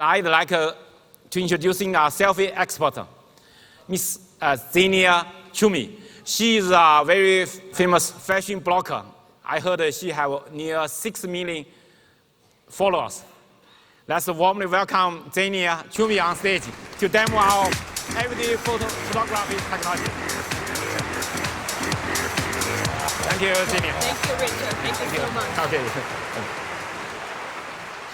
I'd like to introducing our selfie expert, Miss Xenia Tchoumi. She is a very famous fashion blogger. I heard she have near 6 million followers. Let's warmly welcome Xenia Tchoumi on stage to demo our everyday photography technology. Thank you, Xenia. Thank you, Richard. Thank you so much. Okay.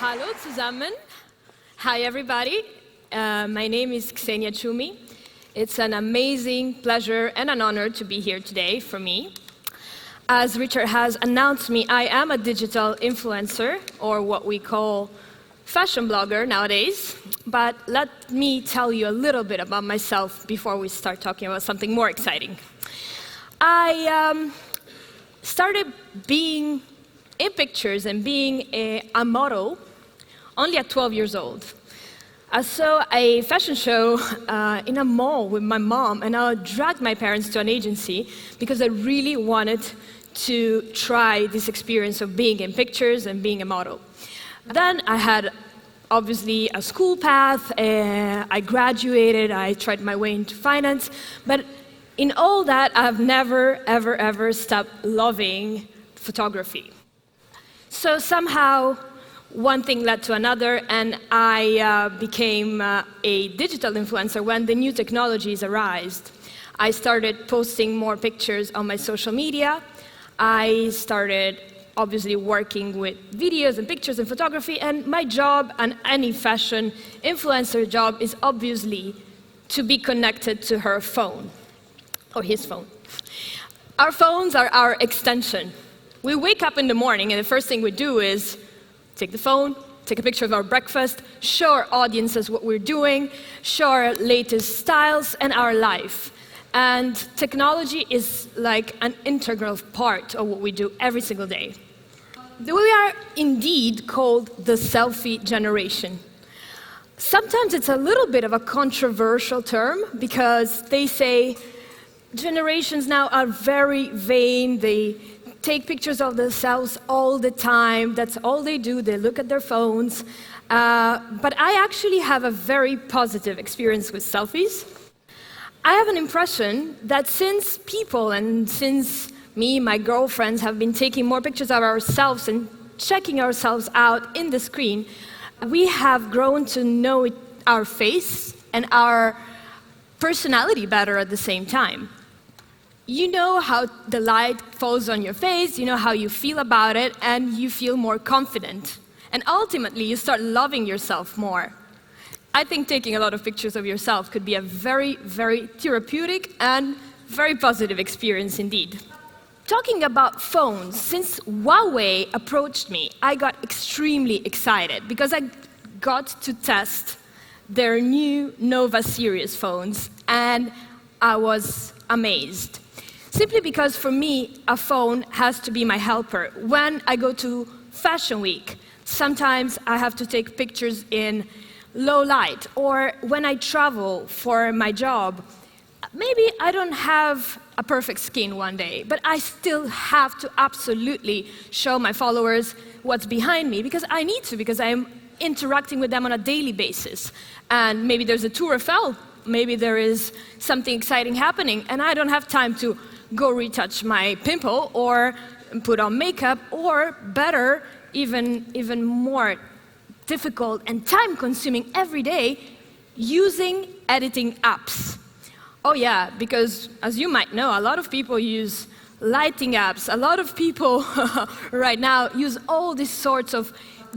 Hallo zusammen. Hi, everybody. My name is Xenia Tchoumi. It's an amazing pleasure and an honor to be here today for me. As Richard has announced me, I am a digital influencer, or what we call fashion blogger nowadays. But let me tell you a little bit about myself before we start talking about something more exciting. I started being in pictures and being a model only at 12 years old. I saw a fashion show in a mall with my mom, and I dragged my parents to an agency because I really wanted to try this experience of being in pictures and being a model. Then I had, obviously, a school path. I graduated. I tried my way into finance. But in all that, I've never, ever, ever stopped loving photography. So somehow, one thing led to another, and I became a digital influencer when the new technologies arose. I started posting more pictures on my social media. I started, obviously, working with videos and pictures and photography, and my job, and any fashion influencer job, is obviously to be connected to her phone, or his phone. Our phones are our extension. We wake up in the morning, and the first thing we do is take the phone, take a picture of our breakfast, show our audiences what we're doing, show our latest styles and our life. And technology is like an integral part of what we do every single day. We are indeed called the Selfie Generation. Sometimes it's a little bit of a controversial term because they say generations now are very vain. They take pictures of themselves all the time. That's all they do. They look at their phones. But I actually have a very positive experience with selfies. I have an impression that since people, and since me, my girlfriends, have been taking more pictures of ourselves and checking ourselves out in the screen, we have grown to know our face and our personality better at the same time. You know how the light falls on your face, you know how you feel about it, and you feel more confident. And ultimately, you start loving yourself more. I think taking a lot of pictures of yourself could be a very, very therapeutic and very positive experience indeed. Talking about phones, since Huawei approached me, I got extremely excited because I got to test their new Nova series phones, and I was amazed. Simply because, for me, a phone has to be my helper. When I go to Fashion Week, sometimes I have to take pictures in low light, or when I travel for my job, maybe I don't have a perfect skin one day, but I still have to absolutely show my followers what's behind me, because I need to, because I'm interacting with them on a daily basis. And maybe there's a Tour Eiffel, maybe there is something exciting happening, and I don't have time to go retouch my pimple or put on makeup, or better, even more difficult and time-consuming every day, using editing apps. Oh yeah, because as you might know, a lot of people use lighting apps. A lot of people right now use all these sorts of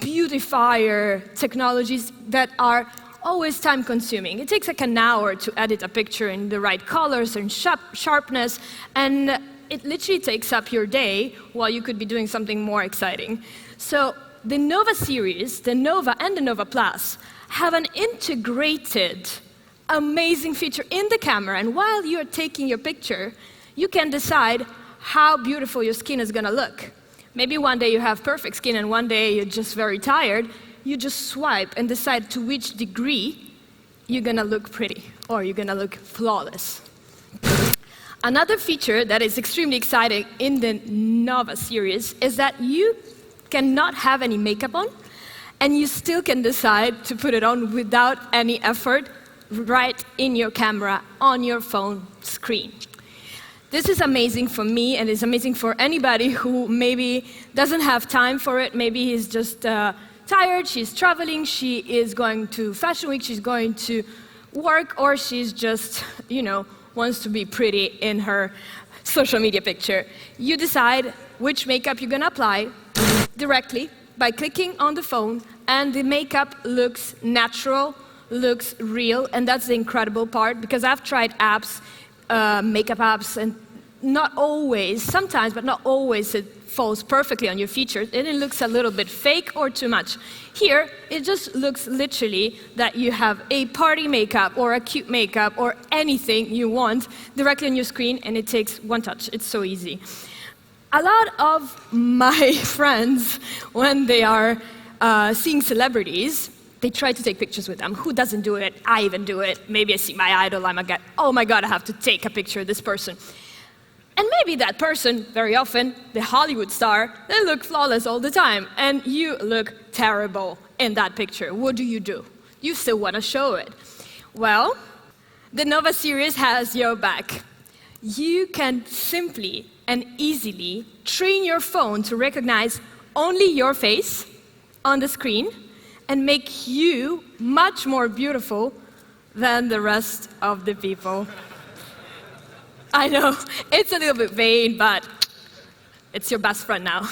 beautifier technologies that are always time-consuming. It takes like an hour to edit a picture in the right colors and sharpness, and it literally takes up your day while you could be doing something more exciting. So the Nova series, the Nova and the Nova Plus, have an integrated, amazing feature in the camera, and while you're taking your picture, you can decide how beautiful your skin is going to look. Maybe one day you have perfect skin, and one day you're just very tired. You just swipe and decide to which degree you're going to look pretty, or you're going to look flawless. Another feature that is extremely exciting in the Nova series is that you cannot have any makeup on, and you still can decide to put it on without any effort, right in your camera, on your phone screen. This is amazing for me, and it's amazing for anybody who maybe doesn't have time for it. Maybe he's just tired, she's traveling, she is going to Fashion Week, she's going to work, or she's just, wants to be pretty in her social media picture. You decide which makeup you're gonna apply directly by clicking on the phone, and the makeup looks natural, looks real, and that's the incredible part, because I've tried apps, makeup apps, and not always, sometimes, but not always, it falls perfectly on your features, and it looks a little bit fake or too much. Here, it just looks literally that you have a party makeup or a cute makeup or anything you want directly on your screen, and it takes one touch. It's so easy. A lot of my friends, when they are seeing celebrities, they try to take pictures with them. Who doesn't do it? I even do it. Maybe I see my idol, oh my God, I have to take a picture of this person. And maybe that person, very often, the Hollywood star, they look flawless all the time, and you look terrible in that picture. What do? You still want to show it. Well, the Nova series has your back. You can simply and easily train your phone to recognize only your face on the screen and make you much more beautiful than the rest of the people. I know, it's a little bit vain, but it's your best friend now.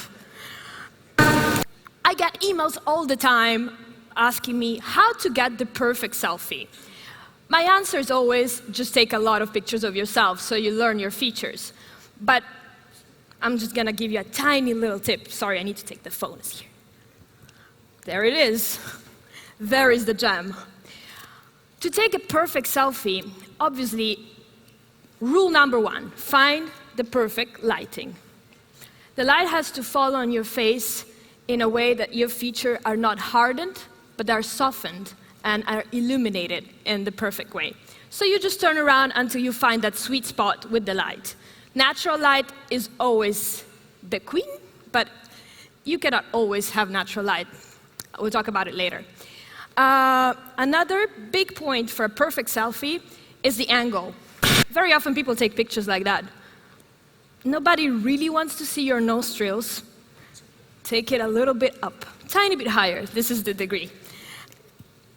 I get emails all the time asking me how to get the perfect selfie. My answer is always, just take a lot of pictures of yourself so you learn your features. But I'm just gonna give you a tiny little tip. Sorry, I need to take the phone here. There it is. There is the gem. To take a perfect selfie, obviously, rule number one, find the perfect lighting. The light has to fall on your face in a way that your features are not hardened, but are softened and are illuminated in the perfect way. So you just turn around until you find that sweet spot with the light. Natural light is always the queen, but you cannot always have natural light. We'll talk about it later. Another big point for a perfect selfie is the angle. Very often people take pictures like that. Nobody really wants to see your nostrils. Take it a little bit up, tiny bit higher. This is the degree.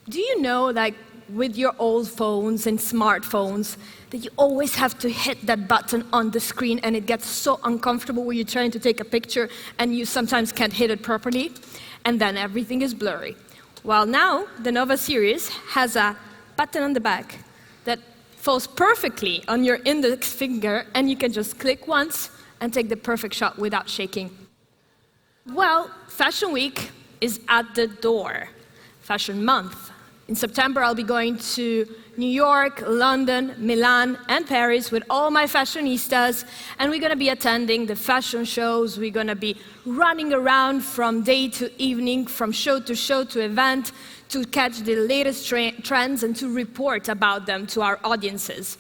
Do you know, like with your old phones and smartphones, that you always have to hit that button on the screen and it gets so uncomfortable when you're trying to take a picture and you sometimes can't hit it properly, and then everything is blurry. Well, now the Nova series has a button on the back that falls perfectly on your index finger, and you can just click once and take the perfect shot without shaking. Well, Fashion Week is at the door. Fashion Month. In September, I'll be going to New York, London, Milan, and Paris with all my fashionistas, and we're gonna be attending the fashion shows. We're gonna be running around from day to evening, from show to event, to catch the latest trends and to report about them to our audiences.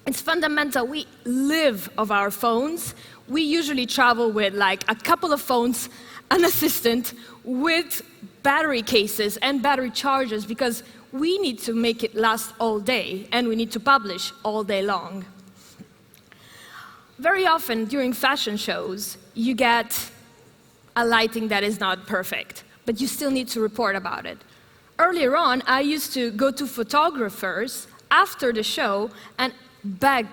It's fundamental. We live off our phones. We usually travel with like a couple of phones, an assistant, with battery cases and battery chargers, because we need to make it last all day, and we need to publish all day long. Very often during fashion shows, you get a lighting that is not perfect, but you still need to report about it. Earlier on, I used to go to photographers after the show and beg,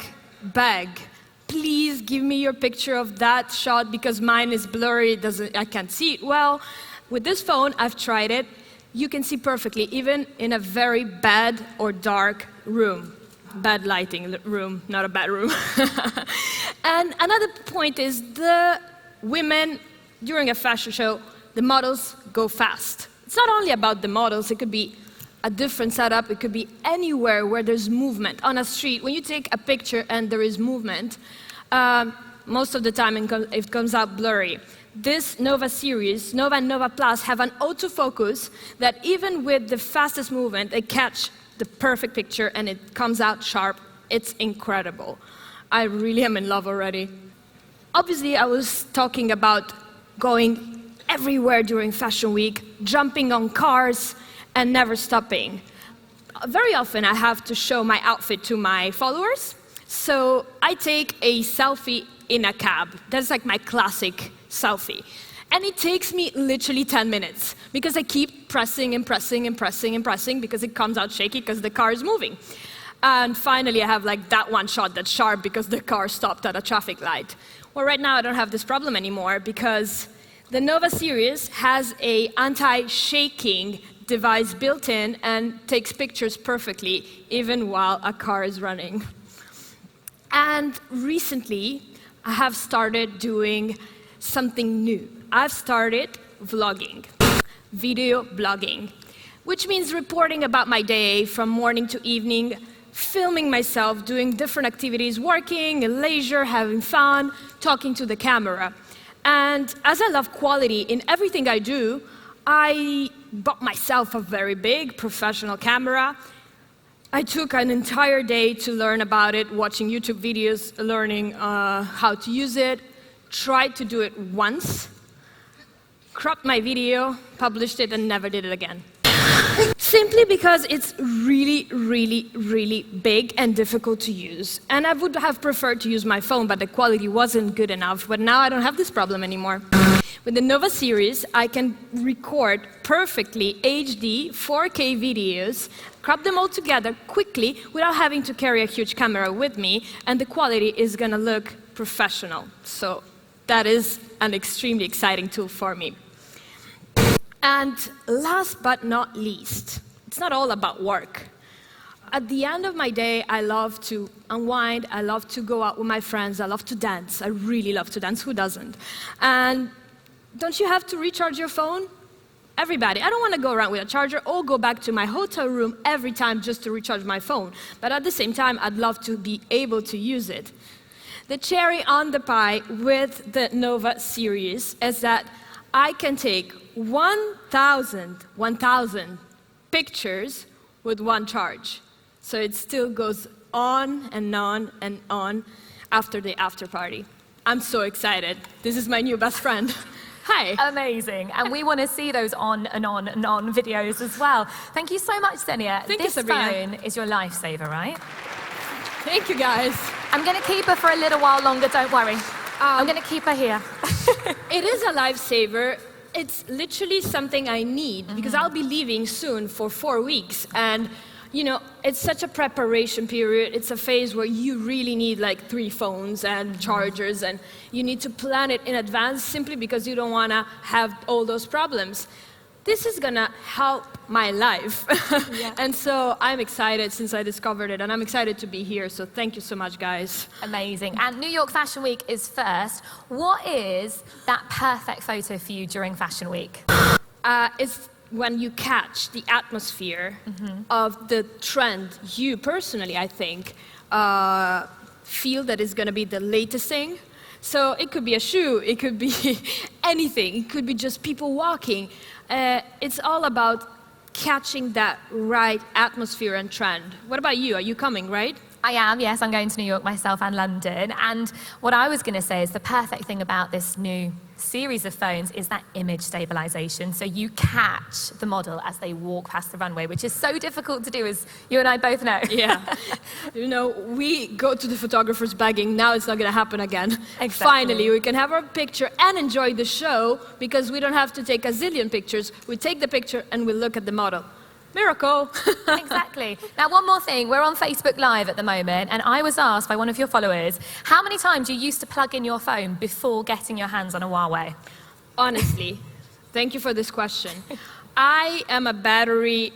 please give me your picture of that shot because mine is blurry, I can't see it well. With this phone, I've tried it. You can see perfectly, even in a very bad or dark room. Bad lighting room, not a bad room. And another point is the women, during a fashion show, the models go fast. It's not only about the models, it could be a different setup, it could be anywhere where there's movement. On a street, when you take a picture and there is movement, most of the time it comes out blurry. This Nova series, Nova and Nova Plus, have an autofocus that even with the fastest movement, they catch the perfect picture and it comes out sharp. It's incredible. I really am in love already. Obviously, I was talking about going everywhere during Fashion Week, jumping on cars and never stopping. Very often I have to show my outfit to my followers, so I take a selfie in a cab. That's like my classic selfie. And it takes me literally 10 minutes because I keep pressing and pressing and pressing and pressing because it comes out shaky because the car is moving. And finally I have like that one shot that's sharp because the car stopped at a traffic light. Well, right now I don't have this problem anymore because the Nova series has an anti-shaking device built in and takes pictures perfectly even while a car is running. And recently I have started doing something new. I've started vlogging, video blogging, which means reporting about my day from morning to evening, filming myself doing different activities, working, leisure, having fun, talking to the camera. And as I love quality in everything I do, I bought myself a very big professional camera. I took an entire day to learn about it, watching YouTube videos, learning how to use it, tried to do it once, cropped my video, published it, and never did it again. Simply because it's really, really, really big and difficult to use. And I would have preferred to use my phone, but the quality wasn't good enough. But now I don't have this problem anymore. With the Nova series, I can record perfectly HD 4K videos, crop them all together quickly without having to carry a huge camera with me, and the quality is going to look professional. So that is an extremely exciting tool for me. And last but not least, it's not all about work. At the end of my day, I love to unwind, I love to go out with my friends, I love to dance. I really love to dance, who doesn't? And don't you have to recharge your phone? Everybody. I don't want to go around with a charger or go back to my hotel room every time just to recharge my phone. But at the same time, I'd love to be able to use it. The cherry on the pie with the Nova series is that I can take 1,000 pictures with one charge. So it still goes on and on and on after the after party. I'm so excited. This is my new best friend. Hi. Amazing. And we want to see those on and on and on videos as well. Thank you so much, Xenia. Thank you, Sabrina. This phone is your lifesaver, right? Thank you, guys. I'm going to keep her for a little while longer, don't worry. I'm going to keep her here. It is a lifesaver. It's literally something I need because I'll be leaving soon for 4 weeks. And, you know, it's such a preparation period. It's a phase where you really need like 3 phones and chargers, and you need to plan it in advance simply because you don't want to have all those problems. This is going to help my life. Yeah. And so I'm excited since I discovered it, and I'm excited to be here. So thank you so much, guys. Amazing. And New York Fashion Week is first. What is that perfect photo for you during Fashion Week? It's when you catch the atmosphere of the trend you personally, I think, feel that is going to be the latest thing. So it could be a shoe, it could be anything, it could be just people walking. It's all about catching that right atmosphere and trend. What about you? Are you coming, right? I am, yes. I'm going to New York myself and London. And what I was going to say is the perfect thing about this new series of phones is that image stabilization. So you catch the model as they walk past the runway, which is so difficult to do, as you and I both know. Yeah. You know, we go to the photographers begging, now it's not going to happen again. Exactly. Finally, we can have our picture and enjoy the show because we don't have to take a zillion pictures. We take the picture and we look at the model. Miracle. Exactly. Now, one more thing. We're on Facebook Live at the moment, and I was asked by one of your followers, how many times you used to plug in your phone before getting your hands on a Huawei? Honestly, thank you for this question. I have battery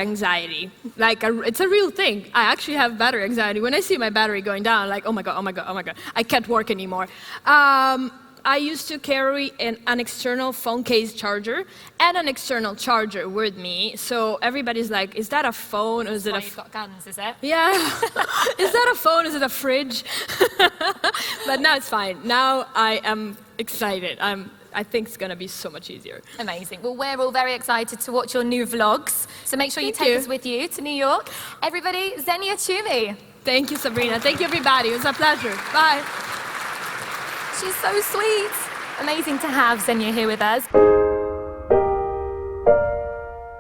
anxiety. Like, it's a real thing. I actually have battery anxiety. When I see my battery going down, I'm like, oh my God, oh my God, oh my God. I can't work anymore. I used to carry an external phone case charger and an external charger with me. So everybody's like, is that a phone or is it a... You've got guns, is it? Yeah. Is that a phone? Is it a fridge? But now it's fine. Now I am excited. I think it's going to be so much easier. Amazing. Well, we're all very excited to watch your new vlogs. So make sure you take us with you to New York. Everybody, Xenia Tchoumi. Thank you, Sabrina. Thank you, everybody. It was a pleasure. Bye. She's so sweet. Amazing to have Xenia here with us.